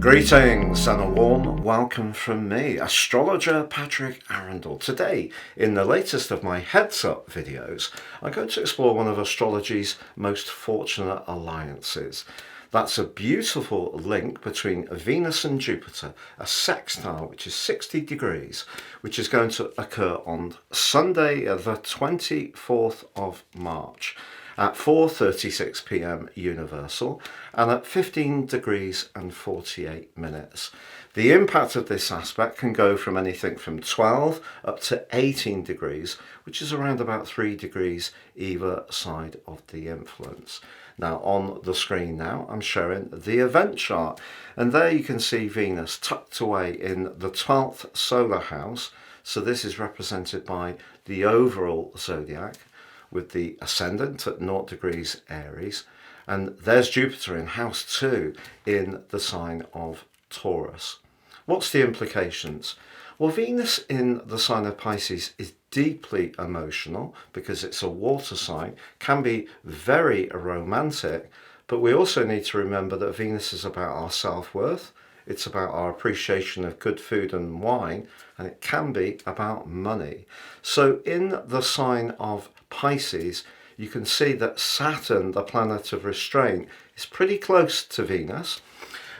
Greetings and a warm welcome from me, astrologer Patrick Arundell. Today, in the latest of my heads up videos, I'm going to explore one of astrology's most fortunate alliances. That's a beautiful link between Venus and Jupiter, a sextile which is 60 degrees, which is going to occur on Sunday, the 24th of March. At 4:36 p.m. Universal and at 15 degrees and 48 minutes. The impact of this aspect can go from anything from 12 up to 18 degrees, which is around about 3 degrees either side of the influence. Now on the screen now I'm showing the event chart, and there you can see Venus tucked away in the 12th solar house. So this is represented by the overall zodiac, with the ascendant at 0 degrees Aries, and there's Jupiter in house 2 in the sign of Taurus. What's the implications? Well, Venus in the sign of Pisces is deeply emotional because it's a water sign, can be very romantic, but we also need to remember that Venus is about our self-worth, it's about our appreciation of good food and wine, and it can be about money. So in the sign of Pisces, you can see that Saturn, the planet of restraint, is pretty close to Venus.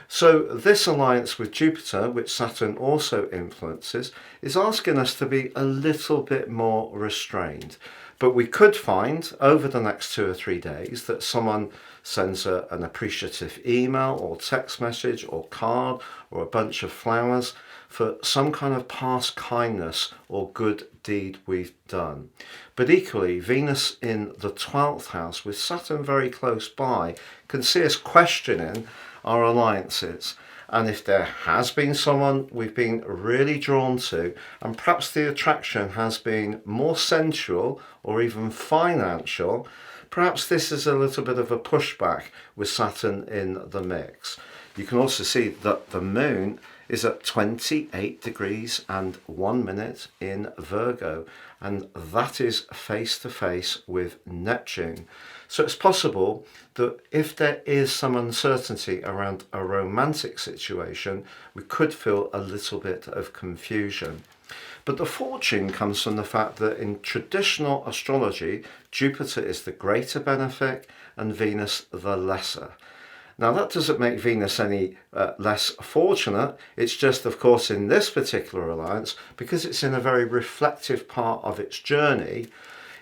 So this alliance with Jupiter, which Saturn also influences, is asking us to be a little bit more restrained. But we could find over the next 2 or 3 days that someone sends an appreciative email or text message or card or a bunch of flowers for some kind of past kindness or good deed we've done. But equally, Venus in the 12th house with Saturn very close by can see us questioning our alliances. And if there has been someone we've been really drawn to, and perhaps the attraction has been more sensual or even financial, perhaps this is a little bit of a pushback with Saturn in the mix. You can also see that the moon is at 28 degrees and 1 minute in Virgo, and that is face to face with Neptune. So it's possible that if there is some uncertainty around a romantic situation, we could feel a little bit of confusion. But the fortune comes from the fact that in traditional astrology, Jupiter is the greater benefic and Venus the lesser. Now that doesn't make Venus any less fortunate, it's just of course in this particular alliance, because it's in a very reflective part of its journey,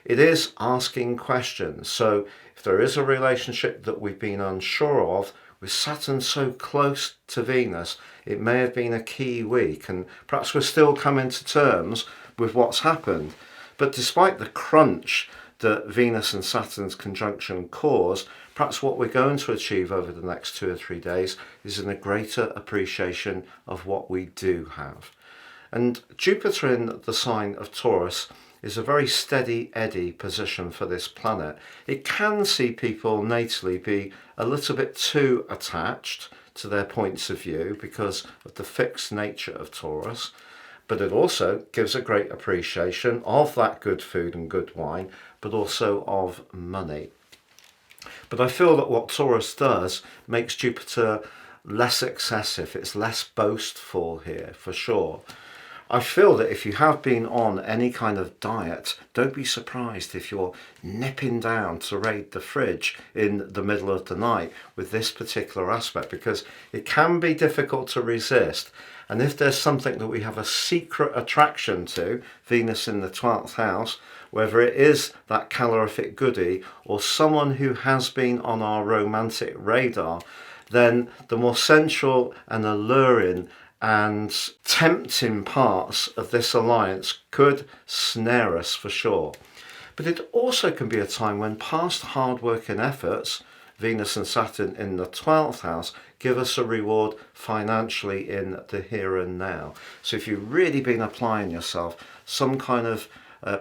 it is asking questions. So if there is a relationship that we've been unsure of, with Saturn so close to Venus, it may have been a key week, and perhaps we're still coming to terms with what's happened. But despite the crunch that Venus and Saturn's conjunction cause, perhaps what we're going to achieve over the next 2 or 3 days is in a greater appreciation of what we do have. And Jupiter in the sign of Taurus is a very steady eddy position for this planet. It can see people natally be a little bit too attached to their points of view because of the fixed nature of Taurus, but it also gives a great appreciation of that good food and good wine, but also of money. But I feel that what Taurus does makes Jupiter less excessive, it's less boastful here for sure. I feel that if you have been on any kind of diet, don't be surprised if you're nipping down to raid the fridge in the middle of the night with this particular aspect, because it can be difficult to resist. And if there's something that we have a secret attraction to, Venus in the 12th house, whether it is that calorific goodie or someone who has been on our romantic radar, then the more sensual and alluring and tempting parts of this alliance could snare us for sure. But it also can be a time when past hard work and efforts, Venus and Saturn in the 12th house, give us a reward financially in the here and now. So if you've really been applying yourself, some kind of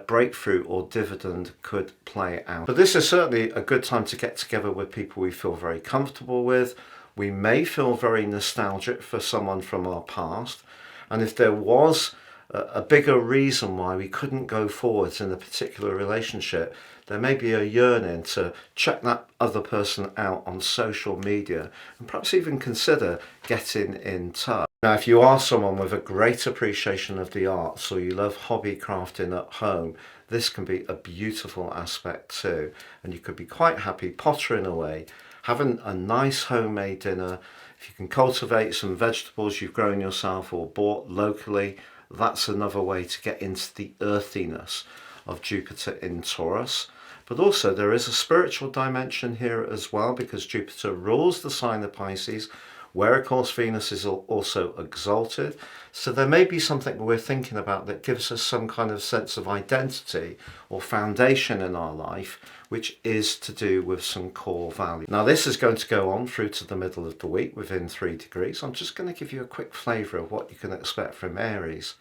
breakthrough or dividend could play out. But this is certainly a good time to get together with people we feel very comfortable with. We may feel very nostalgic for someone from our past, and if there was a bigger reason why we couldn't go forwards in a particular relationship. There may be a yearning to check that other person out on social media and perhaps even consider getting in touch. Now, if you are someone with a great appreciation of the arts or you love hobby crafting at home, this can be a beautiful aspect too. And you could be quite happy pottering away, having a nice homemade dinner. If you can cultivate some vegetables you've grown yourself or bought locally, that's another way to get into the earthiness of Jupiter in Taurus. But also there is a spiritual dimension here as well, because Jupiter rules the sign of Pisces, where of course Venus is also exalted. So there may be something we're thinking about that gives us some kind of sense of identity or foundation in our life, which is to do with some core value. Now this is going to go on through to the middle of the week within 3 degrees. I'm just going to give you a quick flavour of what you can expect from Aries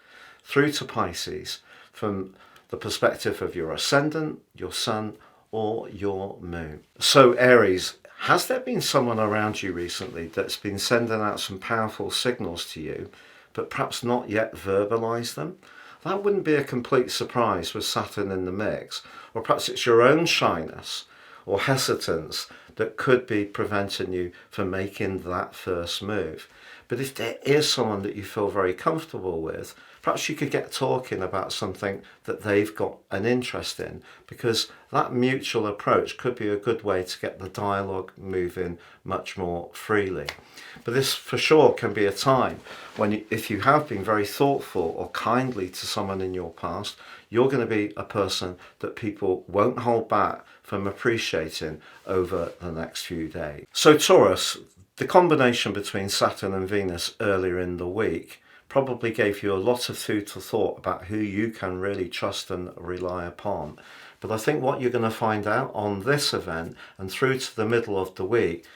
through to Pisces from the perspective of your ascendant, your sun, or your moon. So Aries, has there been someone around you recently that's been sending out some powerful signals to you, but perhaps not yet verbalized them? That wouldn't be a complete surprise with Saturn in the mix. Or perhaps it's your own shyness or hesitance that could be preventing you from making that first move. But if there is someone that you feel very comfortable with, perhaps you could get talking about something that they've got an interest in, because that mutual approach could be a good way to get the dialogue moving much more freely. But this for sure can be a time when if you have been very thoughtful or kindly to someone in your past, you're going to be a person that people won't hold back from appreciating over the next few days. So Taurus, the combination between Saturn and Venus earlier in the week probably gave you a lot of food for thought about who you can really trust and rely upon. But I think what you're going to find out on this event and through to the middle of the week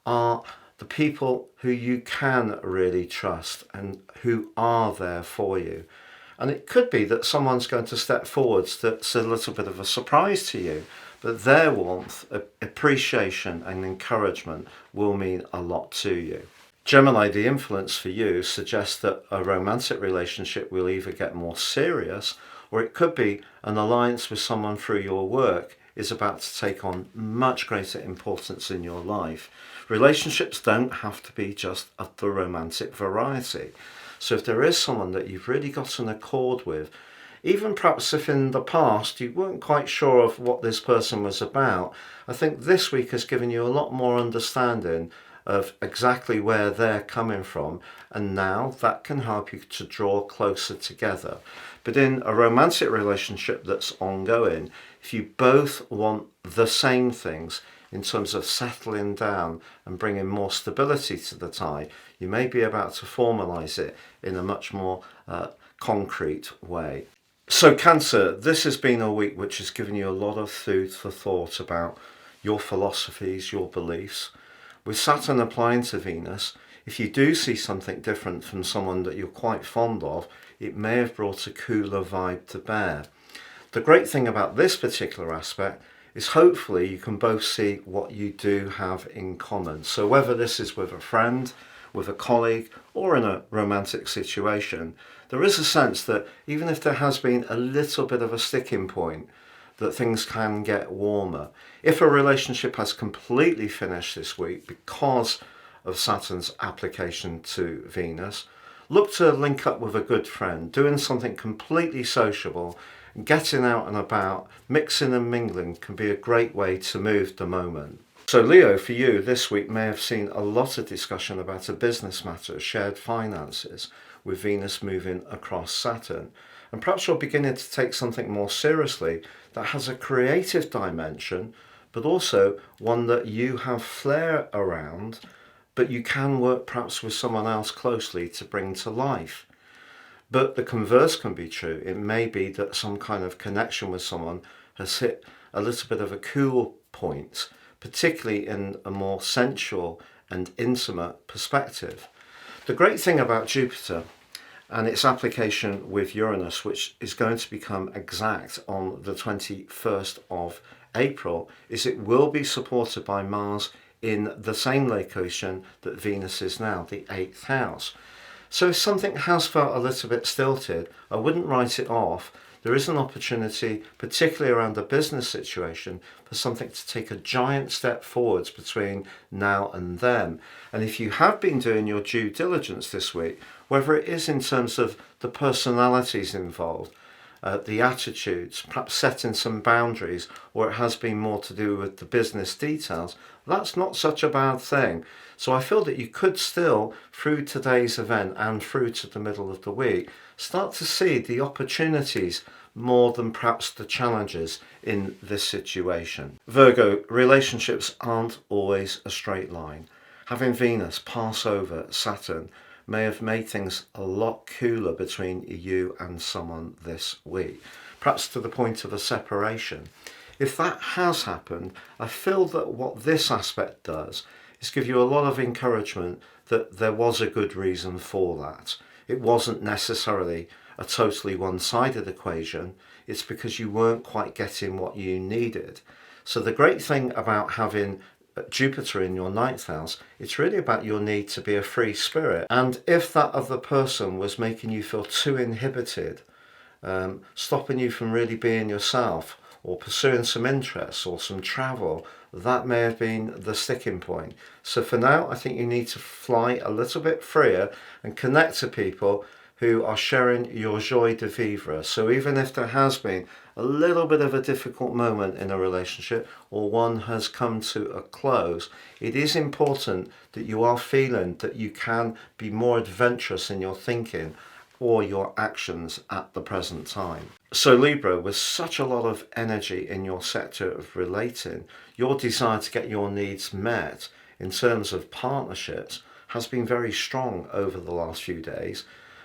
are the people who you can really trust and who are there for you. And it could be that someone's going to step forwards that's a little bit of a surprise to you, but their warmth, appreciation and encouragement will mean a lot to you. Gemini, the influence for you suggests that a romantic relationship will either get more serious, or it could be an alliance with someone through your work is about to take on much greater importance in your life. Relationships don't have to be just of the romantic variety. So if there is someone that you've really got an accord with, even perhaps if in the past you weren't quite sure of what this person was about, I think this week has given you a lot more understanding of exactly where they're coming from, and now that can help you to draw closer together. But in a romantic relationship that's ongoing, if you both want the same things in terms of settling down and bringing more stability to the tie, you may be about to formalize it in a much more concrete way. So Cancer, this has been a week which has given you a lot of food for thought about your philosophies, your beliefs. With Saturn applying to Venus, if you do see something different from someone that you're quite fond of, it may have brought a cooler vibe to bear. The great thing about this particular aspect is hopefully you can both see what you do have in common. So whether this is with a friend, with a colleague, or in a romantic situation, there is a sense that even if there has been a little bit of a sticking point, that things can get warmer. If a relationship has completely finished this week because of Saturn's application to Venus, look to link up with a good friend, doing something completely sociable, getting out and about, mixing and mingling can be a great way to move the moment. So Leo, for you, this week may have seen a lot of discussion about a business matter, shared finances, with Venus moving across Saturn. And perhaps you're beginning to take something more seriously that has a creative dimension, but also one that you have flair around, but you can work perhaps with someone else closely to bring to life. But the converse can be true. It may be that some kind of connection with someone has hit a little bit of a cool point, particularly in a more sensual and intimate perspective. The great thing about Jupiter and its application with Uranus, which is going to become exact on the 21st of April, is it will be supported by Mars in the same location that Venus is now, the 8th house. So if something has felt a little bit stilted, I wouldn't write it off. There is an opportunity, particularly around a business situation, for something to take a giant step forwards between now and then. And if you have been doing your due diligence this week, whether it is in terms of the personalities involved, the attitudes, perhaps setting some boundaries, or it has been more to do with the business details, that's not such a bad thing. So I feel that you could still, through today's event and through to the middle of the week, start to see the opportunities more than perhaps the challenges in this situation. Virgo, relationships aren't always a straight line. Having Venus pass over Saturn may have made things a lot cooler between you and someone this week, perhaps to the point of a separation. If that has happened, I feel that what this aspect does is give you a lot of encouragement that there was a good reason for that. It wasn't necessarily a totally one-sided equation. It's because you weren't quite getting what you needed. So the great thing about having Jupiter in your ninth house, it's really about your need to be a free spirit. And if that other person was making you feel too inhibited, stopping you from really being yourself, or pursuing some interests or some travel, that may have been the sticking point. So for now, I think you need to fly a little bit freer and connect to people who are sharing your joie de vivre. So even if there has been a little bit of a difficult moment in a relationship, or one has come to a close, it is important that you are feeling that you can be more adventurous in your thinking or your actions at the present time. So Libra, with such a lot of energy in your sector of relating, your desire to get your needs met in terms of partnerships has been very strong over the last few days.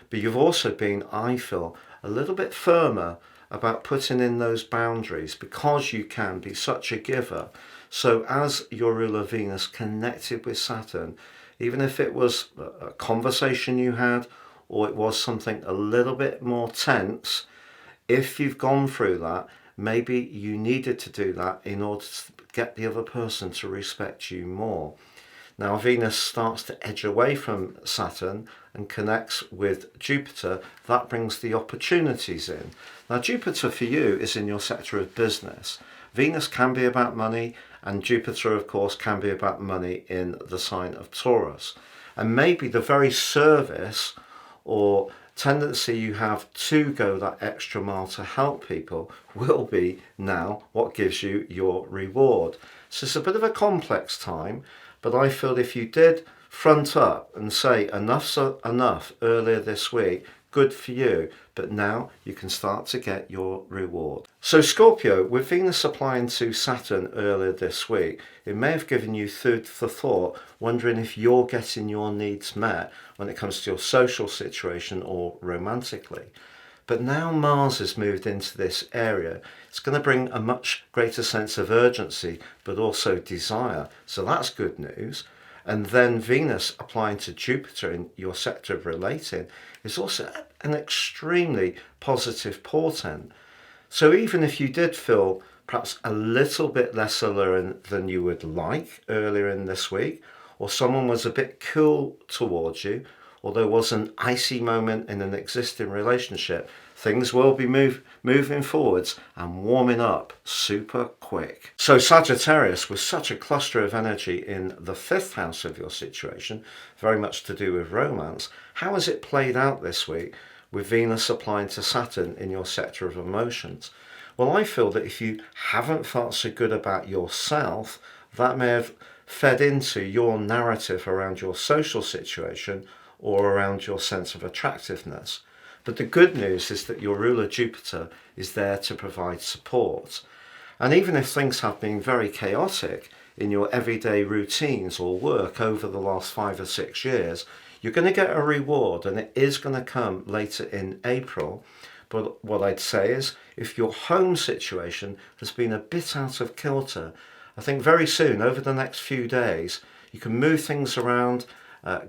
But you've also been, I feel, a little bit firmer about putting in those boundaries because you can be such a giver. So as your ruler Venus connected with Saturn, even if it was a conversation you had, or it was something a little bit more tense, if you've gone through that, maybe you needed to do that in order to get the other person to respect you more. Now Venus starts to edge away from Saturn and connects with Jupiter. That brings the opportunities in. Now Jupiter for you is in your sector of business. Venus can be about money, and Jupiter of course can be about money in the sign of Taurus. And maybe the very service or tendency you have to go that extra mile to help people will be now what gives you your reward. So it's a bit of a complex time, but I feel if you did front up and say enough's enough earlier this week, good for you, but now you can start to get your reward. So Scorpio, with Venus applying to Saturn earlier this week, it may have given you food for thought, wondering if you're getting your needs met when it comes to your social situation or romantically. But now Mars has moved into this area, it's going to bring a much greater sense of urgency, but also desire. So that's good news. And then Venus applying to Jupiter in your sector of relating is also an extremely positive portent. So even if you did feel perhaps a little bit less alluring than you would like earlier in this week, or someone was a bit cool towards you, or there was an icy moment in an existing relationship, things will be moving forwards and warming up super quick. So Sagittarius, with such a cluster of energy in the fifth house of your situation, very much to do with romance, how has it played out this week with Venus applying to Saturn in your sector of emotions? Well, I feel that if you haven't felt so good about yourself, that may have fed into your narrative around your social situation or around your sense of attractiveness. But the good news is that your ruler Jupiter is there to provide support. And even if things have been very chaotic in your everyday routines or work over the last 5 or 6 years, you're going to get a reward, and it is going to come later in April. But what I'd say is, if your home situation has been a bit out of kilter, I think very soon, over the next few days, you can move things around,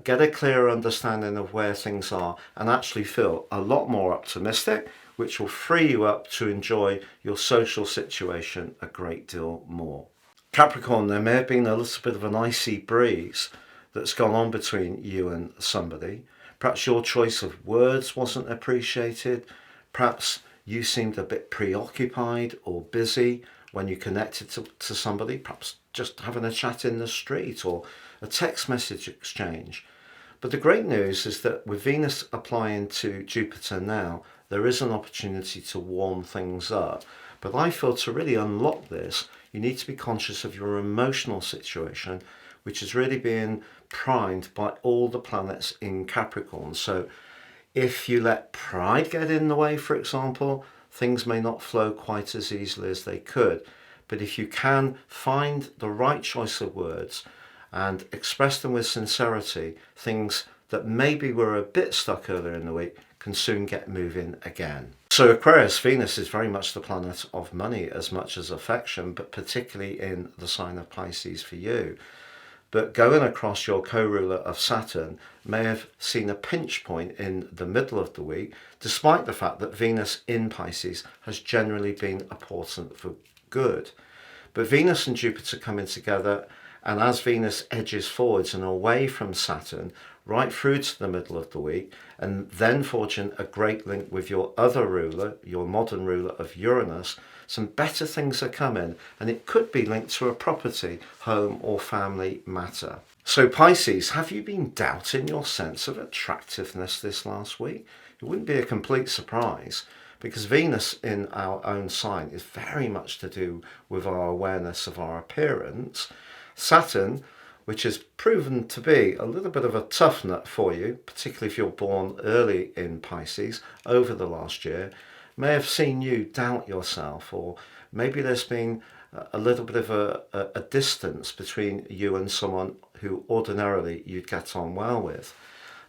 get a clearer understanding of where things are, and actually feel a lot more optimistic, which will free you up to enjoy your social situation a great deal more. Capricorn, there may have been a little bit of an icy breeze that's gone on between you and somebody. Perhaps your choice of words wasn't appreciated. Perhaps you seemed a bit preoccupied or busy when you connected to somebody, perhaps just having a chat in the street or a text message exchange. But the great news is that with Venus applying to Jupiter now, there is an opportunity to warm things up. But I feel to really unlock this, you need to be conscious of your emotional situation, which is really being primed by all the planets in Capricorn. So if you let pride get in the way, for example, things may not flow quite as easily as they could. But if you can find the right choice of words and express them with sincerity, things that maybe were a bit stuck earlier in the week can soon get moving again. So Aquarius, Venus is very much the planet of money as much as affection, but particularly in the sign of Pisces for you. But going across your co-ruler of Saturn may have seen a pinch point in the middle of the week, despite the fact that Venus in Pisces has generally been a portent for good. But Venus and Jupiter coming together, and as Venus edges forwards and away from Saturn, right through to the middle of the week, and then forging a great link with your other ruler, your modern ruler of Uranus, some better things are coming, and it could be linked to a property, home or family matter. So Pisces, have you been doubting your sense of attractiveness this last week? It wouldn't be a complete surprise, because Venus in our own sign is very much to do with our awareness of our appearance. Saturn, which has proven to be a little bit of a tough nut for you, particularly if you're born early in Pisces over the last year, may have seen you doubt yourself, or maybe there's been a little bit of a distance between you and someone who ordinarily you'd get on well with.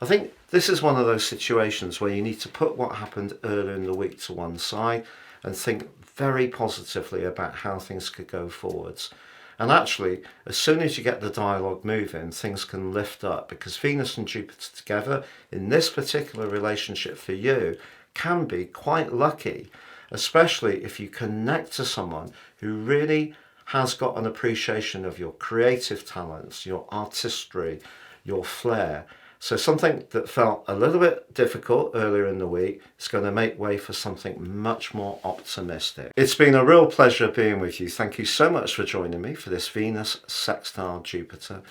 I think this is one of those situations where you need to put what happened earlier in the week to one side and think very positively about how things could go forwards. And actually, as soon as you get the dialogue moving, things can lift up, because Venus and Jupiter together in this particular relationship for you can be quite lucky, especially if you connect to someone who really has got an appreciation of your creative talents, your artistry, your flair. So something that felt a little bit difficult earlier in the week is going to make way for something much more optimistic. It's been a real pleasure being with you. Thank you so much for joining me for this Venus sextile Jupiter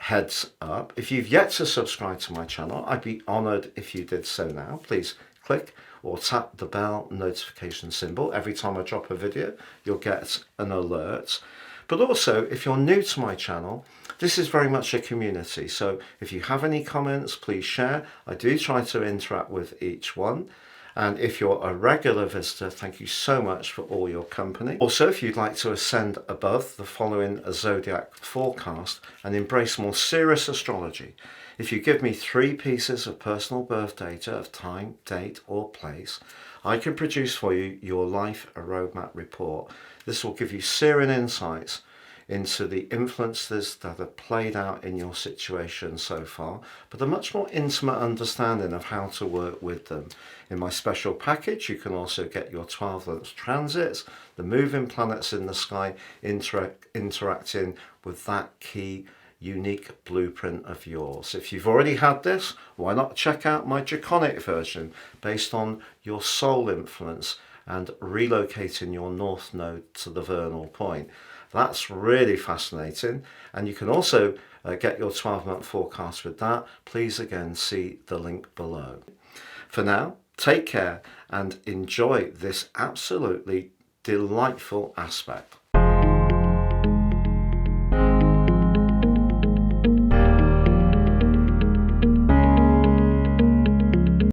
heads up. If you've yet to subscribe to my channel, I'd be honoured if you did so now. Please click or tap the bell notification symbol. Every time I drop a video, you'll get an alert. But also, if you're new to my channel, this is very much a community. So if you have any comments, please share. I do try to interact with each one. And if you're a regular visitor, thank you so much for all your company. Also, if you'd like to ascend above the following zodiac forecast and embrace more serious astrology, if you give me 3 pieces of personal birth data of time, date or place, I can produce for you your life roadmap report. This will give you searing insights into the influences that have played out in your situation so far, but a much more intimate understanding of how to work with them. In my special package, you can also get your 12-month transits, the moving planets in the sky interacting with that key unique blueprint of yours. If you've already had this, why not check out my draconic version based on your soul influence and relocating your north node to the vernal point. That's really fascinating, and you can also get your 12-month forecast with that. Please again see the link below. For now, take care and enjoy this absolutely delightful aspect.